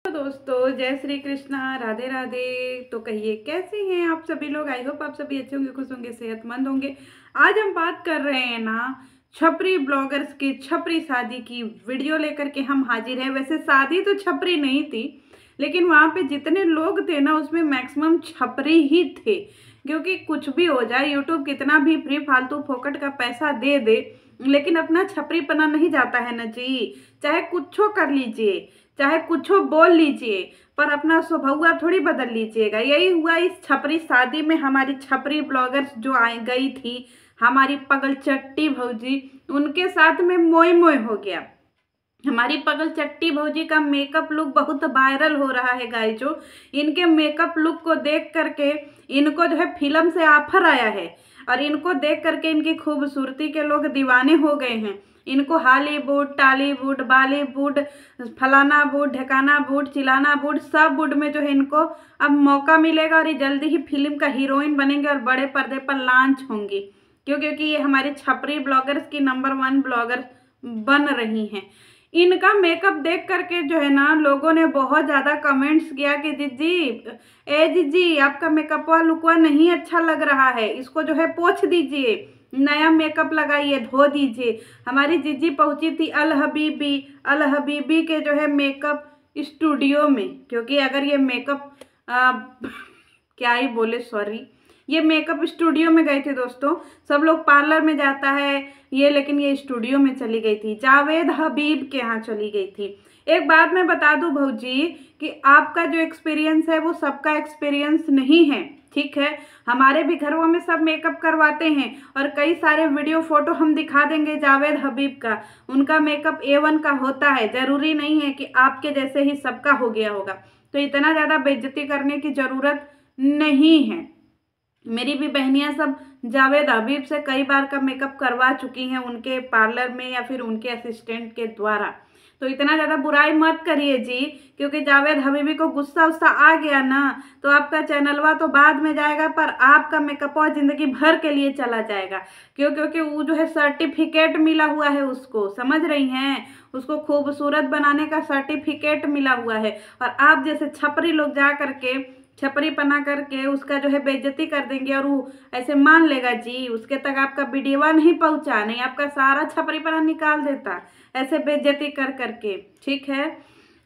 दोस्तों जय श्री कृष्णा, राधे राधे। तो कहिए कैसे हैं आप सभी लोग। आई होप आप सभी अच्छे होंगे, खुश होंगे, सेहतमंद होंगे। आज हम बात कर रहे हैं ना छपरी ब्लॉगर्स की छपरी शादी की वीडियो लेकर के हम हाजिर हैं। वैसे शादी तो छपरी नहीं थी, लेकिन वहाँ पे जितने लोग थे ना उसमें मैक्सिमम छपरी ही थे। क्योंकि कुछ भी हो जाए, यूट्यूब कितना भी फ्री फालतू फोकट का पैसा दे दे, लेकिन अपना छपरीपना नहीं जाता है ना जी। चाहे कुछो कर लीजिए, चाहे कुछ बोल लीजिए, पर अपना स्वभाव थोड़ी बदल लीजिएगा। यही हुआ इस छपरी शादी में। हमारी छपरी ब्लॉगर्स जो आई गई थी, हमारी पगल चट्टी भौजी, उनके साथ में मोय मोय हो गया। हमारी पगल चट्टी भौजी का मेकअप लुक बहुत वायरल हो रहा है गाइस। जो इनके मेकअप लुक को देख करके इनको जो है फिल्म से ऑफर आया है, और इनको देख करके इनकी खूबसूरती के लोग दीवाने हो गए हैं। इनको हॉलीवुड, टॉलीवुड, बॉलीवुड, फलाना वुड, ढेकाना वुड, चिलाना वुड, सब वुड में जो है इनको अब मौका मिलेगा, और ये जल्दी ही फिल्म का हीरोइन बनेंगे और बड़े पर्दे पर लॉन्च होंगी। क्योंकि ये हमारी छपरी ब्लॉगर्स की नंबर 1 ब्लॉगर बन रही हैं। इनका मेकअप देख करके जो है ना लोगों ने बहुत ज़्यादा कमेंट्स किया कि जीजी आपका मेकअपवा लुकवा नहीं अच्छा लग रहा है, इसको जो है पोंछ दीजिए, नया मेकअप लगाइए, धो दीजिए। हमारी जीजी पहुंची थी अल हबीबी के जो है मेकअप स्टूडियो में। क्योंकि अगर ये मेकअप क्या ही बोले, सॉरी, ये मेकअप स्टूडियो में गए थे दोस्तों। सब लोग पार्लर में जाता है ये, लेकिन ये स्टूडियो में चली गई थी, जावेद हबीब के यहाँ चली गई थी। एक बात मैं बता दूं भौजी कि आपका जो एक्सपीरियंस है वो सबका एक्सपीरियंस नहीं है, ठीक है। हमारे भी घरों में सब मेकअप करवाते हैं, और कई सारे वीडियो फोटो हम दिखा देंगे जावेद हबीब का। उनका मेकअप A1 का होता है, ज़रूरी नहीं है कि आपके जैसे ही सबका हो गया होगा। तो इतना ज़्यादा बेइज्जती करने की ज़रूरत नहीं है। मेरी भी बहनियां सब जावेद हबीब से कई बार का मेकअप करवा चुकी हैं, उनके पार्लर में या फिर उनके असिस्टेंट के द्वारा। तो इतना ज़्यादा बुराई मत करिए जी। क्योंकि जावेद हबीबी को गुस्सा उस्सा आ गया ना, तो आपका चैनलवा तो बाद में जाएगा, पर आपका मेकअपवा ज़िंदगी भर के लिए चला जाएगा। क्योंकि वो जो है सर्टिफिकेट मिला हुआ है उसको, समझ रही हैं, उसको खूबसूरत बनाने का सर्टिफिकेट मिला हुआ है। और आप जैसे छपरी लोग जा करके छपरी पना करके उसका जो है बेइज्जती कर देंगे, और वो ऐसे मान लेगा जी। उसके तक आपका वीडियोवा नहीं पहुंचा, नहीं आपका सारा छपरी पना निकाल देता ऐसे बेइज्जती कर करके, ठीक है।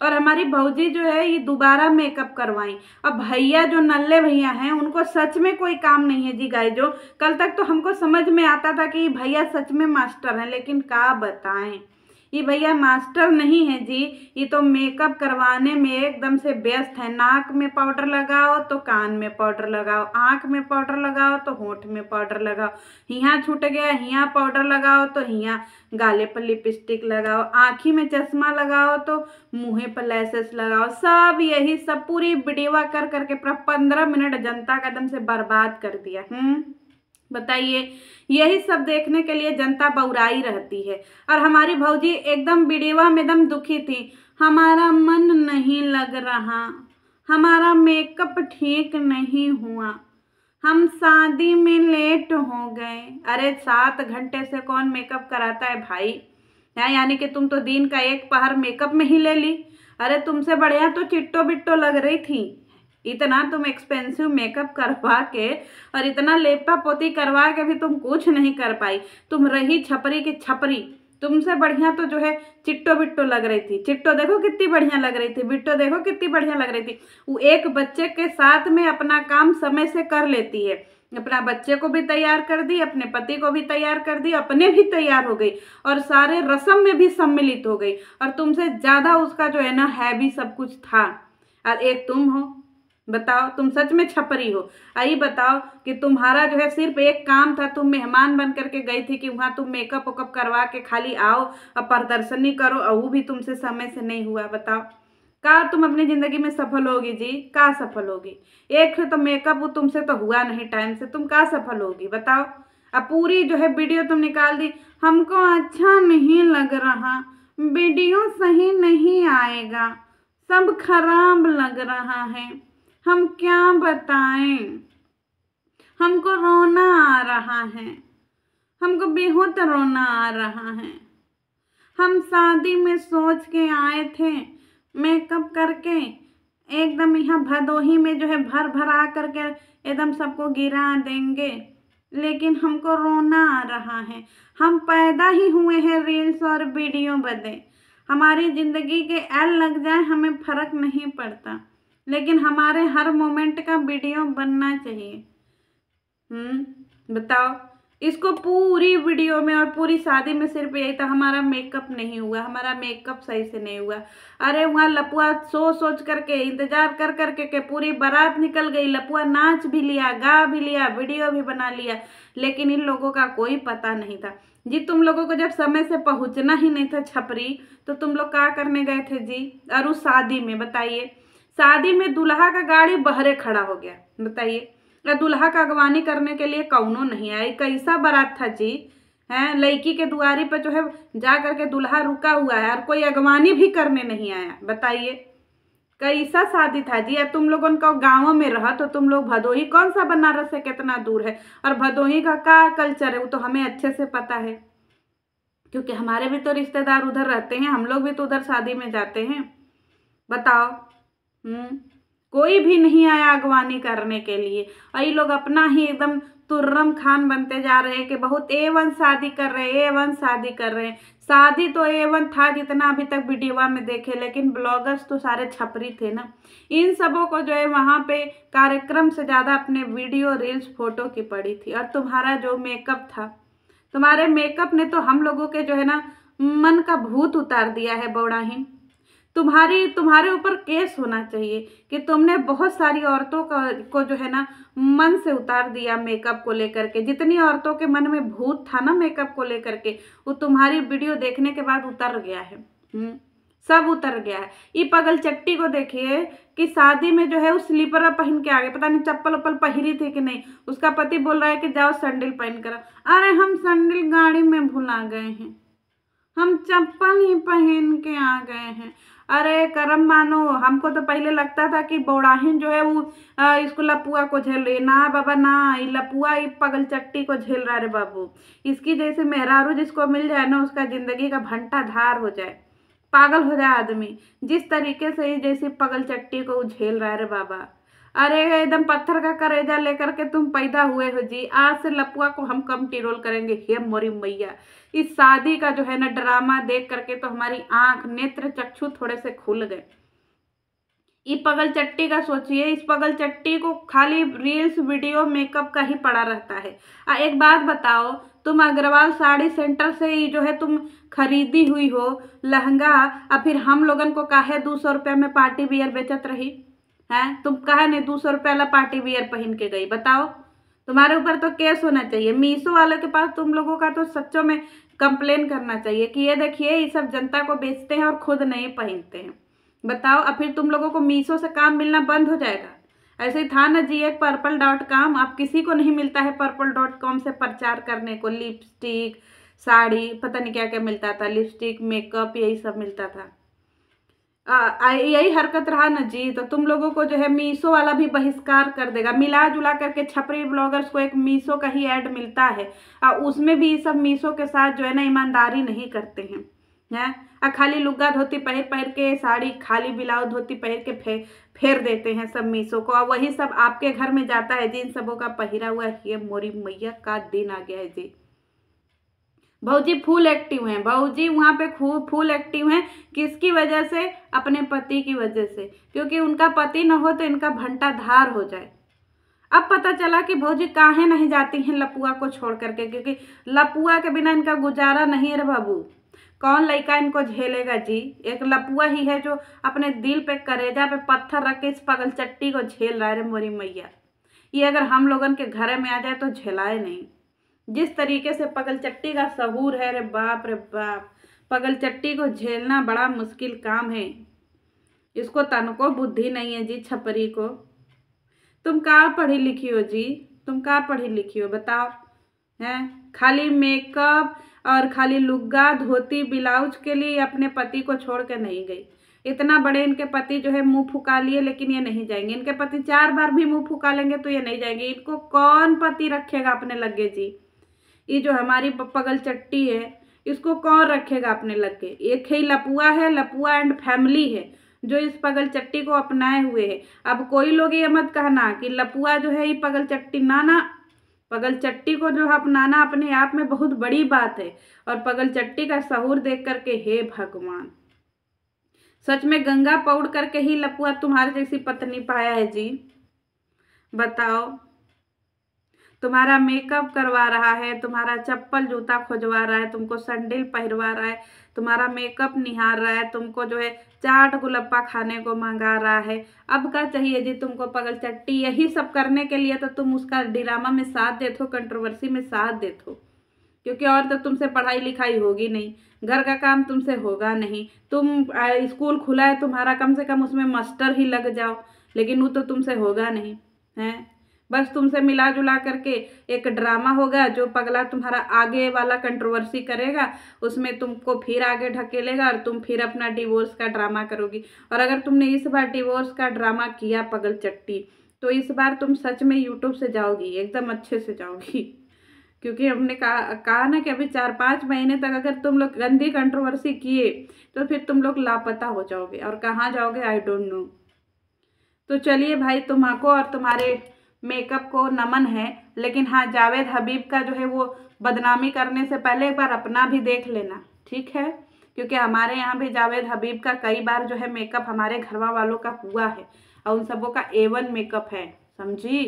और हमारी भौजी जो है ये दोबारा मेकअप करवाई। अब भैया जो नल्ले भैया हैं उनको सच में कोई काम नहीं है जी गाय। जो कल तक तो हमको समझ में आता था कि भैया सच में मास्टर हैं, लेकिन क्या बताएं, ये भैया मास्टर नहीं है जी। ये तो मेकअप करवाने में एकदम से व्यस्त है। नाक में पाउडर लगाओ तो कान में पाउडर लगाओ, आँख में पाउडर लगाओ तो होंठ में पाउडर लगाओ, हियाँ छूट गया हियाँ पाउडर लगाओ तो हियाँ गाले पर लिपस्टिक लगाओ, आँखी में चश्मा लगाओ तो मुँह पर लैसेस लगाओ। सब यही सब पूरी वीडियो कर करके पूरा 15 मिनट जनता का एकदम से बर्बाद कर दिया। बताइए, यही सब देखने के लिए जनता बौराई रहती है। और हमारी भौजी एकदम वीडियो में एकदम दुखी थी। हमारा मन नहीं लग रहा, हमारा मेकअप ठीक नहीं हुआ, हम शादी में लेट हो गए। अरे 7 घंटे से कौन मेकअप कराता है भाई। यानी कि तुम तो दिन का एक पहर मेकअप में ही ले ली। अरे तुमसे बढ़िया तो चिट्टो बिट्टो लग रही थी। इतना तुम एक्सपेंसिव मेकअप करवा के और इतना लेपा पोती करवा के भी तुम कुछ नहीं कर पाई। तुम रही छपरी की छपरी। तुमसे बढ़िया तो जो है चिट्टो बिट्टो लग रही थी। चिट्टो देखो कितनी बढ़िया लग रही थी, बिट्टो देखो कितनी बढ़िया लग रही थी। वो एक बच्चे के साथ में अपना काम समय से कर लेती है। अपना बच्चे को भी तैयार कर दी, अपने पति को भी तैयार कर दी, अपने भी तैयार हो गई, और सारे रस्म में भी सम्मिलित हो गई। और तुमसे ज़्यादा उसका जो है ना हैवी सब कुछ था। और एक तुम हो, बताओ, तुम सच में छपरी हो। आई बताओ कि तुम्हारा जो है सिर्फ एक काम था, तुम मेहमान बन करके गई थी कि वहाँ तुम मेकअप वेकअप करवा के खाली आओ और प्रदर्शनी करो, और वो भी तुमसे समय से नहीं हुआ। बताओ का तुम अपनी ज़िंदगी में सफल होगी जी, का सफल होगी। एक तो मेकअप वो तुमसे तो हुआ नहीं टाइम से, तुम का सफल होगी बताओ। अब पूरी जो है वीडियो तुम निकाल दी, हमको अच्छा नहीं लग रहा, वीडियो सही नहीं आएगा, सब खराब लग रहा है, हम क्या बताएं, हमको रोना आ रहा है, हमको बेहद रोना आ रहा है। हम शादी में सोच के आए थे मेकअप करके एकदम यहाँ भदोही में जो है भर भरा करके एकदम सबको गिरा देंगे। लेकिन हमको रोना आ रहा है। हम पैदा ही हुए हैं रील्स और वीडियो बदे। हमारी ज़िंदगी के एल लग जाए हमें फ़र्क नहीं पड़ता, लेकिन हमारे हर मोमेंट का वीडियो बनना चाहिए। बताओ। इसको पूरी वीडियो में और पूरी शादी में सिर्फ यही था, हमारा मेकअप नहीं हुआ, हमारा मेकअप सही से नहीं हुआ। अरे वहाँ लपुआ सोच करके इंतजार कर करके के पूरी बारात निकल गई, लपुआ नाच भी लिया, गा भी लिया, वीडियो भी बना लिया, लेकिन इन लोगों का कोई पता नहीं था जी। तुम लोगों को जब समय से पहुंचना ही नहीं था छपरी, तो तुम लोग क्या करने गए थे जी? और उस शादी में बताइए, शादी में दूल्हा का गाड़ी बहरे खड़ा हो गया, बताइए। या दूल्हा का अगवानी करने के लिए कौनो नहीं आई। कैसा बारात था जी? हैं, लड़की के दुआरी पर जो है जा करके दूल्हा रुका हुआ है और कोई अगवानी भी करने नहीं आया, बताइए। कैसा शादी था जी? या तुम लोगों का गाँव में रहा तो तुम लोग भदोही, कौन सा बनारस से कितना दूर है, और भदोही का क्या कल्चर है वो तो हमें अच्छे से पता है, क्योंकि हमारे भी तो रिश्तेदार उधर रहते हैं, हम लोग भी तो उधर शादी में जाते हैं। बताओ। कोई भी नहीं आया अगवानी करने के लिए, और ये लोग अपना ही एकदम तुर्रम खान बनते जा रहे हैं कि बहुत A1 शादी कर रहे हैं, A1 शादी कर रहे हैं। शादी तो A1 था जितना अभी तक वीडियो में देखे, लेकिन ब्लॉगर्स तो सारे छपरी थे ना। इन सबों को जो है वहाँ पे कार्यक्रम से ज़्यादा अपने वीडियो रील्स फोटो की पड़ी थी। और तुम्हारा जो मेकअप था, तुम्हारे मेकअप ने तो हम लोगों के जो है ना मन का भूत उतार दिया है बौड़ाहीन। तुम्हारे ऊपर केस होना चाहिए कि तुमने बहुत सारी औरतों को जो है ना मन से उतार दिया मेकअप को लेकर के। जितनी औरतों के मन में भूत था ना मेकअप को लेकर के, वो तुम्हारी वीडियो देखने के बाद उतर गया है। सब उतर गया है। ये पगल चट्टी को देखिए कि शादी में जो है वो स्लीपर पहन के आ गए, पता नहीं चप्पल उप्पल पहरी थी कि नहीं। उसका पति बोल रहा है कि जाओ सैंडल पहन कर। अरे हम सैंडल गाड़ी में भुला गए हैं, हम चप्पल ही पहन के आ गए हैं। अरे कर्म मानो, हमको तो पहले लगता था कि बौड़ाहीन जो है वो इसको लपुआ को झेल रही है। ना बाबा ना, ये लपुआ ये पगल चट्टी को झेल रहा है रे बाबू। इसकी जैसे मेहरारू जिसको मिल जाए ना, उसका जिंदगी का भंटा धार हो जाए, पागल हो जाए आदमी। जिस तरीके से ही जैसे पगल चट्टी को झेल रहा है रे बाबा। अरे एकदम पत्थर का करेजा लेकर के तुम पैदा हुए हो जी। आज से लपुआ को हम कम टिरोल करेंगे, हे मोरी मैया। इस शादी का जो है ना ड्रामा देख करके तो हमारी आंख नेत्र चक्षु थोड़े से खुल गए। ये पगल चट्टी का सोचिए, इस पगल चट्टी को खाली रील्स वीडियो मेकअप का ही पड़ा रहता है। एक बात बताओ, तुम अग्रवाल साड़ी सेंटर से ही जो है तुम खरीदी हुई हो लहंगा, और फिर हम लोगन को काहे 200 रुपया में पार्टी वियर बेचत रही हैं? तुम काहे नहीं 200 रुपया वाला पार्टी वियर पहन के गई? बताओ। तुम्हारे ऊपर तो केस होना चाहिए। मीशो वालों के पास तुम लोगों का तो सच्चों में कंप्लेन करना चाहिए कि ये देखिए ये सब जनता को बेचते हैं और खुद नहीं पहनते हैं। बताओ। अब फिर तुम लोगों को मीशो से काम मिलना बंद हो जाएगा। ऐसे ही था ना जी एक पर्पल.com, अब किसी को नहीं मिलता है पर्पल.com से प्रचार करने को। लिपस्टिक, साड़ी, पता नहीं क्या क्या मिलता था, लिपस्टिक, मेकअप, यही सब मिलता था। यही हरकत रहा ना जी, तो तुम लोगों को जो है मीशो वाला भी बहिष्कार कर देगा। मिला जुला करके छपरी ब्लॉगर्स को एक मीशो का ही ऐड मिलता है, और उसमें भी सब मीशो के साथ जो है ना ईमानदारी नहीं करते हैं। खाली लुग्गा धोती पहन के, साड़ी खाली ब्लाउज धोती पहन के फेर देते हैं सब मीशो को, और वही सब आपके घर में जाता है जिन सबों का पहिरा हुआ है। ये मोरी मैया का दिन आ गया है जी। भाऊजी फुल एक्टिव हैं, भाऊजी वहाँ पे फुल एक्टिव हैं। किसकी वजह से? अपने पति की वजह से, क्योंकि उनका पति न हो तो इनका भंटा धार हो जाए। अब पता चला कि भाऊजी काहे नहीं जाती हैं लपुआ को छोड़ करके, क्योंकि लपुआ के बिना इनका गुजारा नहीं है रे बाबू। कौन लड़का इनको झेलेगा जी? एक लपुआ ही है जो अपने दिल पे करेजा पे पत्थर रख के इस पगल चट्टी को झेल रहा है रे मोरी मैया। ये अगर हम लोगन के घर में आ जाए तो झेलाए नहीं। जिस तरीके से पगल चट्टी का सहूर है रे बाप रे बाप, पगल चट्टी को झेलना बड़ा मुश्किल काम है। इसको तनको बुद्धि नहीं है जी छपरी को। तुम कहाँ पढ़ी लिखी हो जी? तुम कहाँ पढ़ी लिखी हो बताओ? हैं, खाली मेकअप और खाली लुग्गा धोती ब्लाउज के लिए अपने पति को छोड़ के नहीं गई। इतना बड़े इनके पति जो है मुंह फुका लिए, लेकिन ये नहीं जाएंगे। इनके पति 4 बार भी मुंह फुका लेंगे तो ये नहीं जाएंगे। इनको कौन पति रखेगा अपने लगे जी? ये जो हमारी पगल चट्टी है, इसको कौन रखेगा अपने लगे? एक ही लपुआ है, लपुआ एंड फैमिली है। जो इस पगल चट्टी को अपनाए हुए है। अब कोई लोग ये मत कहना कि लपुआ जो है ये पगल चट्टी, ना ना, पगल चट्टी को जो है अपनाना अपने आप में बहुत बड़ी बात है। और पगल चट्टी का सहूर देख करके हे भगवान, सच में गंगा पौड़ करके ही लपुआ तुम्हारे जैसी पत्नी पाया है जी। बताओ, तुम्हारा मेकअप करवा रहा है, तुम्हारा चप्पल जूता खोजवा रहा है, तुमको सैंडल पहनवा रहा है, तुम्हारा मेकअप निहार रहा है, तुमको जो है चाट गुलप्पा खाने को मंगा रहा है। अब क्या चाहिए जी तुमको पगल चट्टी? यही सब करने के लिए तो तुम उसका ड्रामा में साथ देते हो, कंट्रोवर्सी में साथ देते हो, क्योंकि और तो तुमसे पढ़ाई लिखाई होगी नहीं, घर का काम तुमसे होगा नहीं। तुम स्कूल खुला है तुम्हारा, कम से कम उसमें मास्टर ही लग जाओ, लेकिन वो तो तुमसे होगा नहीं है। बस तुमसे मिला जुला करके एक ड्रामा होगा, जो पगला तुम्हारा आगे वाला कंट्रोवर्सी करेगा, उसमें तुमको फिर आगे ढकेलेगा और तुम फिर अपना डिवोर्स का ड्रामा करोगी। और अगर तुमने इस बार डिवोर्स का ड्रामा किया पगल चट्टी, तो इस बार तुम सच में यूट्यूब से जाओगी, एकदम अच्छे से जाओगी। क्योंकि हमने कहा ना कि अभी 4-5 महीने तक अगर तुम लोग गंदी कंट्रोवर्सी किए तो फिर तुम लोग लापता हो जाओगे, और कहाँ जाओगे आई डोंट नो। तो चलिए भाई, तुम्हाको और तुम्हारे मेकअप को नमन है, लेकिन हाँ, जावेद हबीब का जो है वो बदनामी करने से पहले एक बार अपना भी देख लेना, ठीक है? क्योंकि हमारे यहाँ भी जावेद हबीब का कई बार जो है मेकअप हमारे घरवा वालों का हुआ है, और उन सबों का A1 मेकअप है, समझी?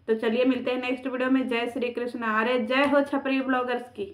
तो चलिए मिलते हैं नेक्स्ट वीडियो में। जय श्री कृष्ण। अरे जय हो छपरी ब्लॉगर्स की।